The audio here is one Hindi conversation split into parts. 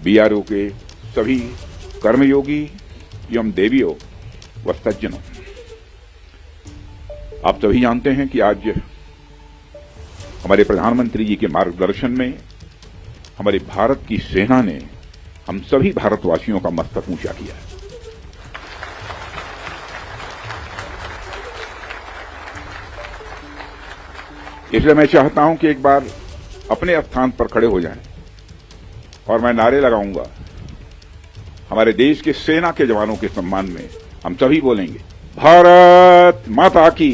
बीआरओ के सभी कर्मयोगी एवं देवियों व सज्जनों, आप सभी जानते हैं कि आज हमारे प्रधानमंत्री जी के मार्गदर्शन में हमारे भारत की सेना ने हम सभी भारतवासियों का मस्तक ऊंचा किया है। इसलिए मैं चाहता हूं कि एक बार अपने स्थान पर खड़े हो जाएं और मैं नारे लगाऊंगा। हमारे देश के सेना के जवानों के सम्मान में हम सभी बोलेंगे, भारत माता की,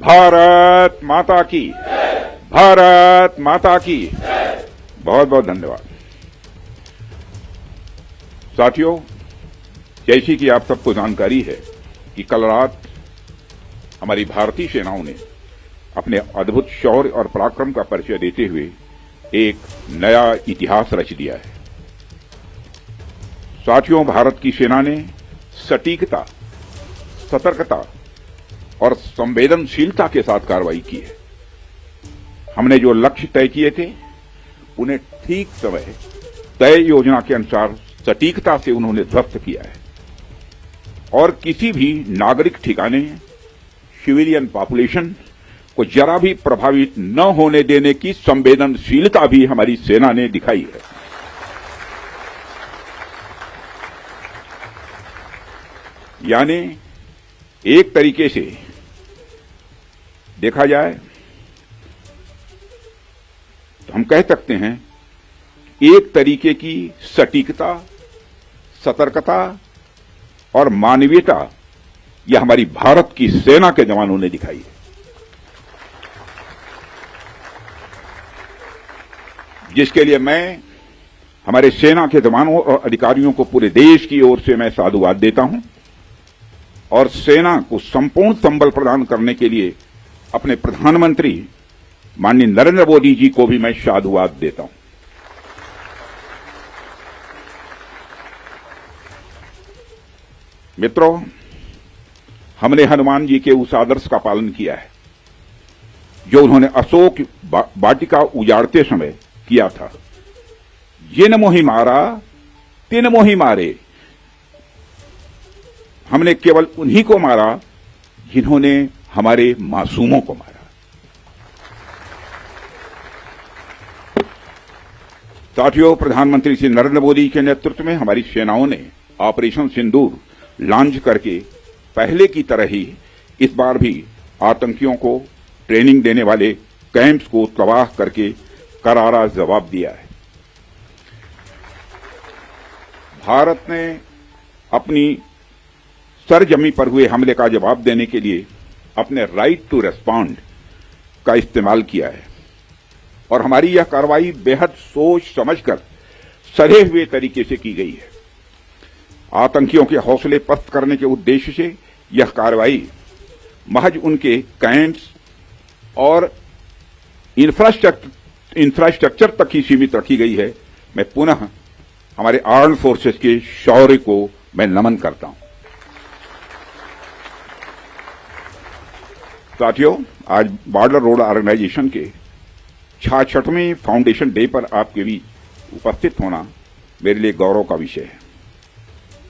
भारत माता की, भारत माता की। बहुत बहुत धन्यवाद। साथियों, जैसी कि आप सबको जानकारी है कि कल रात हमारी भारतीय सेनाओं ने अपने अद्भुत शौर्य और पराक्रम का परिचय देते हुए एक नया इतिहास रच दिया है। साथियों, भारत की सेना ने सटीकता, सतर्कता और संवेदनशीलता के साथ कार्रवाई की है। हमने जो लक्ष्य तय किए थे उन्हें ठीक समय तय योजना के अनुसार सटीकता से उन्होंने ध्वस्त किया है और किसी भी नागरिक ठिकाने, सिविलियन पॉपुलेशन को जरा भी प्रभावित न होने देने की संवेदनशीलता भी हमारी सेना ने दिखाई है। यानी एक तरीके से देखा जाए तो हम कह सकते हैं एक तरीके की सटीकता, सतर्कता और मानवीयता यह हमारी भारत की सेना के जवानों ने दिखाई है, जिसके लिए मैं हमारे सेना के जवानों और अधिकारियों को पूरे देश की ओर से मैं साधुवाद देता हूं और सेना को संपूर्ण संबल प्रदान करने के लिए अपने प्रधानमंत्री माननीय नरेंद्र मोदी जी को भी मैं साधुवाद देता हूं। मित्रों, हमने हनुमान जी के उस आदर्श का पालन किया है जो उन्होंने अशोक वाटिका उजाड़ते समय किया था, जिन मोहि मारा तिन मोहि मारे। हमने केवल उन्हीं को मारा जिन्होंने हमारे मासूमों को मारा। साथियों, प्रधानमंत्री श्री नरेंद्र मोदी के नेतृत्व में हमारी सेनाओं ने ऑपरेशन सिंदूर लॉन्च करके पहले की तरह ही इस बार भी आतंकियों को ट्रेनिंग देने वाले कैंप्स को तबाह करके करारा जवाब दिया है। भारत ने अपनी सरजमी पर हुए हमले का जवाब देने के लिए अपने राइट टू रेस्पॉन्ड का इस्तेमाल किया है और हमारी यह कार्रवाई बेहद सोच समझकर सधे हुए तरीके से की गई है। आतंकियों के हौसले पस्त करने के उद्देश्य से यह कार्रवाई महज उनके कैंप्स और इंफ्रास्ट्रक्चर तक ही सीमित रखी गई है। मैं पुनः हमारे आर्म्ड फोर्सेस के शौर्य को मैं नमन करता हूं। साथियों, आज बॉर्डर रोड ऑर्गेनाइजेशन के 66वें फाउंडेशन डे पर आपके बीच उपस्थित होना मेरे लिए गौरव का विषय है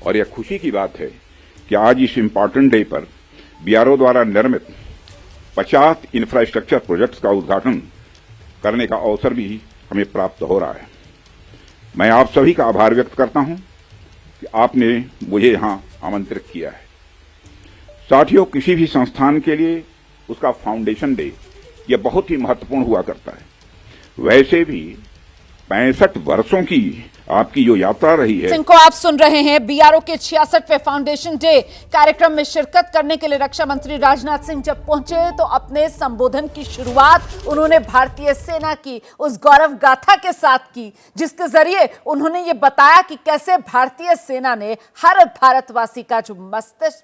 और यह खुशी की बात है कि आज इस इंपॉर्टेंट डे पर बीआरओ द्वारा निर्मित 50 इंफ्रास्ट्रक्चर प्रोजेक्ट्स का उद्घाटन करने का अवसर भी हमें प्राप्त हो रहा है। मैं आप सभी का आभार व्यक्त करता हूं कि आपने मुझे यहां आमंत्रित किया है। साथियों, किसी भी संस्थान के लिए उसका फाउंडेशन डे यह बहुत ही महत्वपूर्ण हुआ करता है। वैसे भी 65 वर्षों की आपकी जो यात्रा रही है। इनको आप सुन रहे हैं। बीआरओ के 66वें फाउंडेशन डे कार्यक्रम में शिरकत करने के लिए रक्षा मंत्री राजनाथ सिंह जब पहुंचे तो अपने संबोधन की शुरुआत उन्होंने भारतीय सेना की उस गौरव गाथा के साथ की, जिसके जरिए उन्होंने ये बताया कि कैसे भारतीय सेना ने हर भारतवासी का जो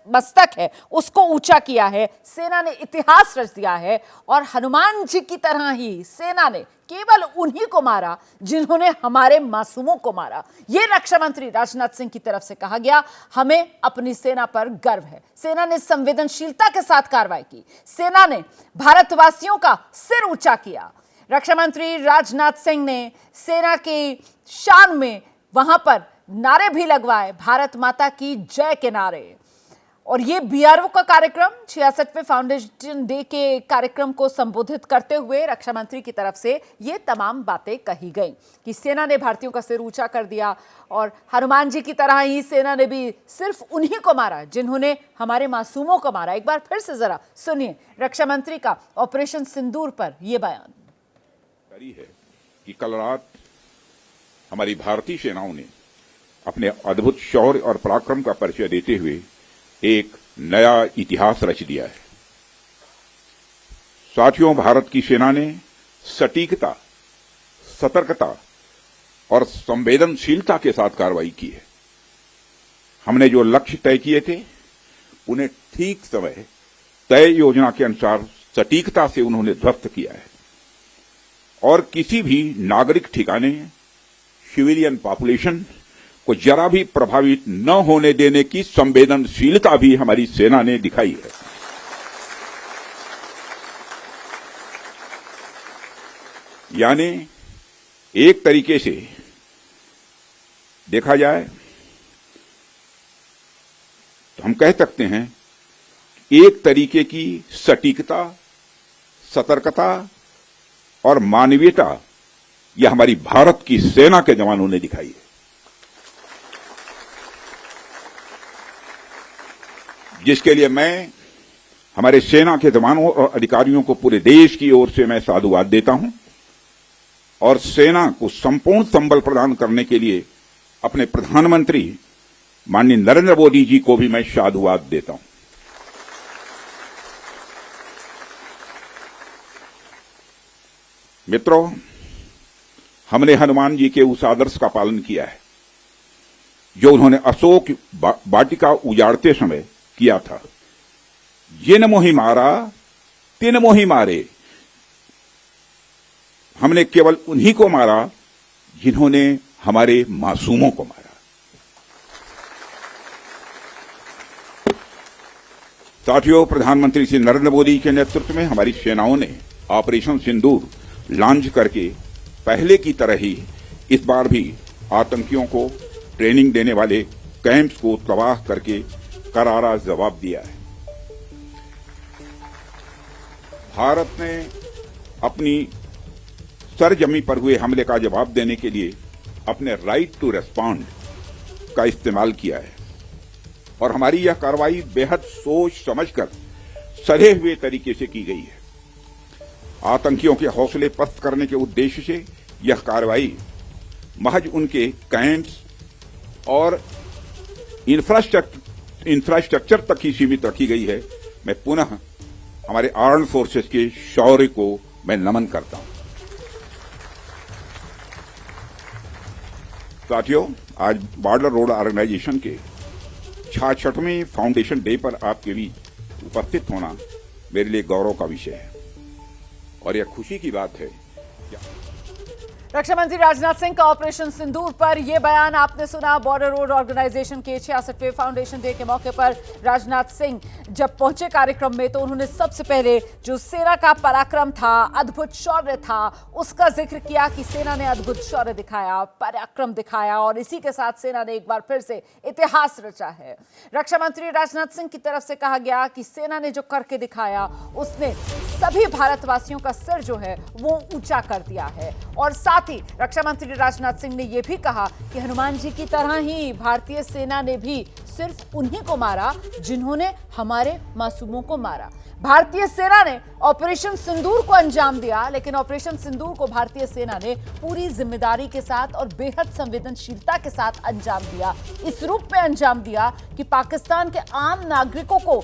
मस्तक है उसको ऊंचा किया है। सेना ने इतिहास रच दिया है और हनुमान जी की तरह ही सेना ने केवल उन्हीं को मारा जिन्होंने हमारे मासूमों को मारा। यह रक्षा मंत्री राजनाथ सिंह की तरफ से कहा गया। हमें अपनी सेना पर गर्व है। सेना ने संवेदनशीलता के साथ कार्रवाई की। सेना ने भारतवासियों का सिर ऊंचा किया। रक्षा मंत्री राजनाथ सिंह ने सेना की शान में वहां पर नारे भी लगवाए, भारत माता की जय के नारे। और ये बीआरओ का कार्यक्रम 66वें फाउंडेशन डे के कार्यक्रम को संबोधित करते हुए रक्षा मंत्री की तरफ से ये तमाम बातें कही गई कि सेना ने भारतीयों का सिर ऊंचा कर दिया और हनुमान जी की तरह ही सेना ने भी सिर्फ उन्हीं को मारा जिन्होंने हमारे मासूमों को मारा। एक बार फिर से जरा सुनिए रक्षा मंत्री का ऑपरेशन सिंदूर पर यह बयान। है कि कल रात हमारी भारतीय सेनाओं ने अपने अद्भुत शौर्य और पराक्रम का परिचय देते हुए एक नया इतिहास रच दिया है। साथियों, भारत की सेना ने सटीकता, सतर्कता और संवेदनशीलता के साथ कार्रवाई की है। हमने जो लक्ष्य तय किए थे उन्हें ठीक समय तय योजना के अनुसार सटीकता से उन्होंने ध्वस्त किया है और किसी भी नागरिक ठिकाने, सिविलियन पॉपुलेशन को जरा भी प्रभावित न होने देने की संवेदनशीलता भी हमारी सेना ने दिखाई है। यानी एक तरीके से देखा जाए तो हम कह सकते हैं एक तरीके की सटीकता, सतर्कता और मानवीयता यह हमारी भारत की सेना के जवानों ने दिखाई है, जिसके लिए मैं हमारे सेना के जवानों और अधिकारियों को पूरे देश की ओर से मैं साधुवाद देता हूं और सेना को संपूर्ण संबल प्रदान करने के लिए अपने प्रधानमंत्री माननीय नरेंद्र मोदी जी को भी मैं साधुवाद देता हूं। मित्रों, हमने हनुमान जी के उस आदर्श का पालन किया है जो उन्होंने अशोक वाटिका उजाड़ते समय किया था। जिन मोहि मारा तिन मोहि मारे। हमने केवल उन्हीं को मारा जिन्होंने हमारे मासूमों को मारा। साथियों, प्रधानमंत्री श्री नरेंद्र मोदी के नेतृत्व में हमारी सेनाओं ने ऑपरेशन सिंदूर लॉन्च करके पहले की तरह ही इस बार भी आतंकियों को ट्रेनिंग देने वाले कैंप्स को तबाह करके करारा जवाब दिया है। भारत ने अपनी सरजमी पर हुए हमले का जवाब देने के लिए अपने राइट टू रेस्पॉन्ड का इस्तेमाल किया है और हमारी यह कार्रवाई बेहद सोच समझकर सधे हुए तरीके से की गई है। आतंकियों के हौसले पस्त करने के उद्देश्य से यह कार्रवाई महज उनके कैंप्स और इंफ्रास्ट्रक्चर तक ही सीमित रखी गई है। मैं पुनः हमारे आर्म्ड फोर्सेस के शौर्य को मैं नमन करता हूं। साथियों, आज बॉर्डर रोड ऑर्गेनाइजेशन के 66वें फाउंडेशन डे पर आपके बीच उपस्थित होना मेरे लिए गौरव का विषय है और यह खुशी की बात है। रक्षा मंत्री राजनाथ सिंह का ऑपरेशन सिंदूर पर यह बयान आपने सुना। बॉर्डर रोड ऑर्गेनाइजेशन के 66वें फाउंडेशन डे के मौके पर राजनाथ सिंह जब पहुंचे कार्यक्रम में तो उन्होंने सबसे पहले जो सेना का पराक्रम था, अद्भुत शौर्य था, उसका जिक्र किया कि सेना ने अद्भुत शौर्य दिखाया, पराक्रम दिखाया और इसी के साथ सेना ने एक बार फिर से इतिहास रचा है। रक्षा मंत्री राजनाथ सिंह की तरफ से कहा गया कि सेना ने जो करके दिखाया उसने सभी भारतवासियों का सिर जो है वो ऊंचा कर दिया है। और साथ ही रक्षा मंत्री राजनाथ सिंह ने यह भी कहा कि हनुमान जी की तरह ही भारतीय सेना ने भी सिर्फ उन्हीं को मारा जिन्होंने हमारे मासूमों को मारा। भारतीय सेना ने ऑपरेशन सिंदूर को अंजाम दिया, लेकिन ऑपरेशन सिंदूर को भारतीय सेना ने पूरी जिम्मेदारी के साथ और बेहद संवेदनशीलता के साथ अंजाम दिया। इस रूप में अंजाम दिया कि पाकिस्तान के आम नागरिकों को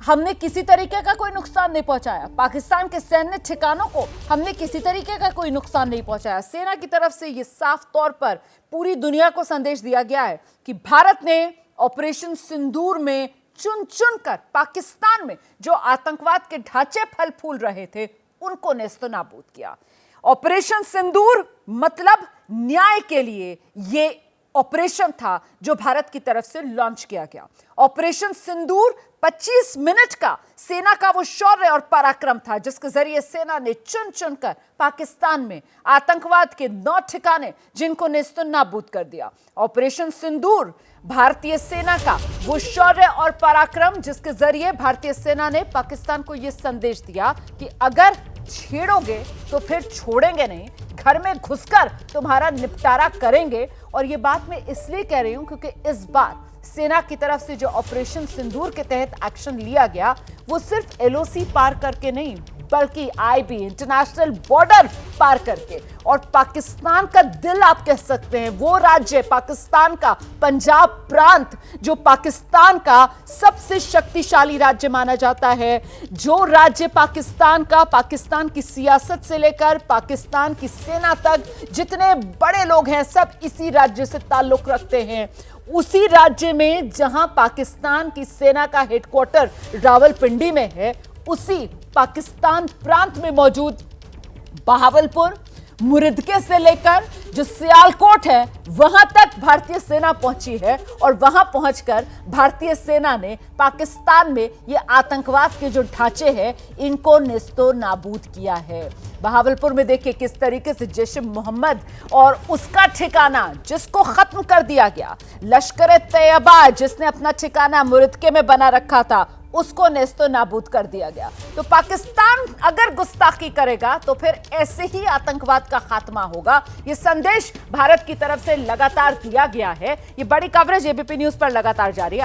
हमने किसी तरीके का कोई नुकसान नहीं पहुंचाया, पाकिस्तान के सैन्य ठिकानों को हमने किसी तरीके का कोई नुकसान नहीं पहुंचाया। सेना की तरफ से यह साफ तौर पर पूरी दुनिया को संदेश दिया गया है कि भारत ने ऑपरेशन सिंदूर में चुन चुनकर पाकिस्तान में जो आतंकवाद के ढांचे फल फूल रहे थे उनको नेस्तनाबूद किया। ऑपरेशन सिंदूर मतलब न्याय के लिए ये ऑपरेशन था जो भारत की तरफ से लॉन्च किया गया। ऑपरेशन सिंदूर 25 मिनट का सेना का वो शौर्य और पराक्रम था जिसके जरिए सेना ने चुन चुनकर पाकिस्तान में आतंकवाद के 9 ठिकाने जिनको नेस्तनाबूद कर दिया। ऑपरेशन सिंदूर भारतीय सेना का वो शौर्य और पराक्रम जिसके जरिए भारतीय सेना ने पाकिस्तान को यह संदेश दिया कि अगर छेड़ोगे तो फिर छोड़ेंगे नहीं, घर में घुसकर तुम्हारा निपटारा करेंगे। और ये बात मैं इसलिए कह रही हूं क्योंकि इस बार सेना की तरफ से जो ऑपरेशन सिंदूर के तहत एक्शन लिया गया वो सिर्फ एलओसी पार करके नहीं बल्कि आईबी इंटरनेशनल बॉर्डर पार करके, और पाकिस्तान का दिल आप कह सकते हैं, वो राज्य पाकिस्तान का पंजाब प्रांत जो पाकिस्तान का सबसे शक्तिशाली राज्य माना जाता है, जो राज्य पाकिस्तान का, पाकिस्तान की सियासत से लेकर पाकिस्तान की सेना तक जितने बड़े लोग हैं सब इसी राज्य से ताल्लुक रखते हैं। उसी राज्य में जहां पाकिस्तान की सेना का हेडक्वार्टर रावलपिंडी में है, उसी पाकिस्तान प्रांत में मौजूद बहावलपुर, मुरिदके से लेकर जो सियालकोट है वहां तक भारतीय सेना पहुंची है। और वहां पहुंचकर भारतीय सेना ने पाकिस्तान में ये आतंकवाद के जो ढांचे हैं इनको नेस्तो नाबूद किया है। बहावलपुर में देखिए किस तरीके से जैश ए मोहम्मद और उसका ठिकाना जिसको खत्म कर दिया गया, लश्कर ए तैयबा जिसने अपना ठिकाना मुरिदके में बना रखा था उसको नेस्तो नाबूद कर दिया गया। तो पाकिस्तान अगर गुस्ताखी करेगा तो फिर ऐसे ही आतंकवाद का खात्मा होगा। ये संदेश भारत की तरफ से लगातार दिया गया है। ये बड़ी कवरेज एबीपी न्यूज पर लगातार जारी है।